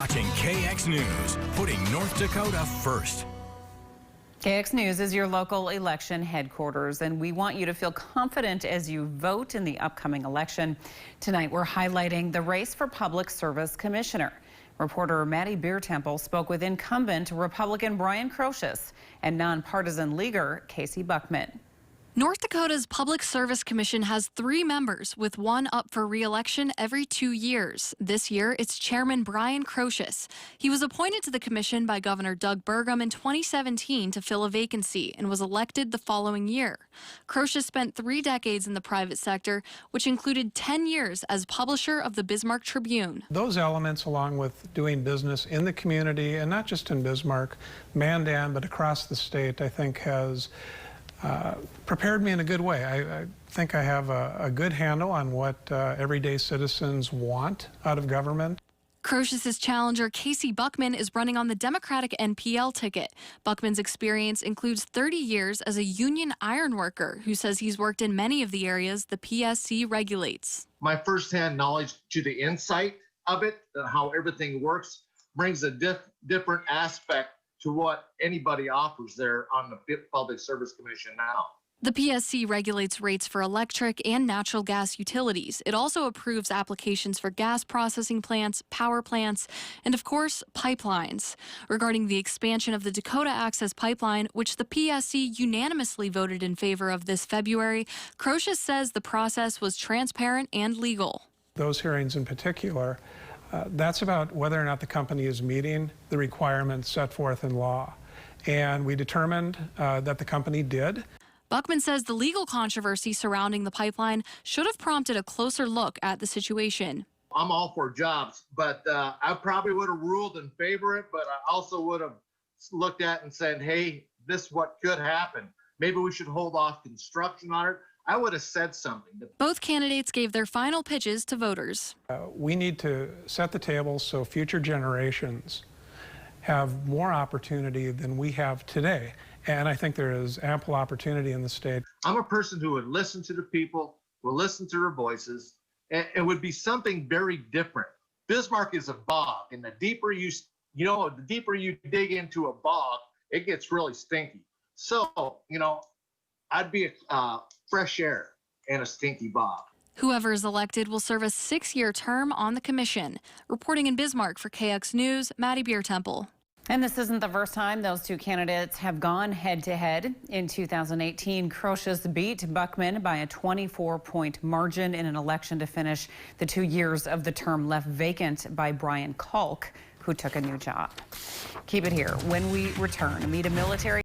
Watching KX News, putting North Dakota first. KX News is your local election headquarters, and we want you to feel confident as you vote in the upcoming election. Tonight, we're highlighting the race for Public Service Commissioner. Reporter Maddie Biertempel spoke with incumbent Republican Brian Kroschus and nonpartisan leaguer Casey Buckman. North Dakota's Public Service Commission has 3 members, with one up for re-election every 2 years. This year, it's Chairman Brian Kroschus. He was appointed to the commission by Governor Doug Burgum in 2017 to fill a vacancy and was elected the following year. Kroschus spent 3 decades in the private sector, which included 10 years as publisher of the Bismarck Tribune. Those elements, along with doing business in the community, and not just in Bismarck, Mandan, but across the state, I think has prepared me in a good way. I think I have a good handle on what everyday citizens want out of government. Kroschus's challenger, Casey Buckman, is running on the Democratic NPL ticket. Buckman's experience includes 30 years as a union ironworker who says he's worked in many of the areas the PSC regulates. My firsthand knowledge to the insight of it, and how everything works, brings a different aspect to what anybody offers there on the Public Service Commission now. The PSC regulates rates for electric and natural gas utilities. It also approves applications for gas processing plants, power plants, and of course, pipelines. Regarding the expansion of the Dakota Access Pipeline, which the PSC unanimously voted in favor of this February, Kroschus says the process was transparent and legal. Those hearings in particular, that's about whether or not the company is meeting the requirements set forth in law. And we determined that the company did. Buckman says the legal controversy surrounding the pipeline should have prompted a closer look at the situation. I'm all for jobs, but I probably would have ruled in favor of it, but I also would have looked at and said, hey, this is what could happen. Maybe we should hold off construction on it. I would have said something. Both candidates gave their final pitches to voters. We need to set the table so future generations have more opportunity than we have today. And I think there is ample opportunity in the state. I'm a person who would listen to the people, will listen to their voices, and it would be something very different. Bismarck is a bog, and the deeper you dig into a bog, it gets really stinky. So, I'd be fresh air and a stinky bog. Whoever is elected will serve a 6-year term on the commission. Reporting in Bismarck for KX News, Maddie Biertempel. And this isn't the first time those two candidates have gone head-to-head. In 2018, Kroschus beat Buckman by a 24-point margin in an election to finish the 2 years of the term left vacant by Brian Kalk, who took a new job. Keep it here. When we return, meet a military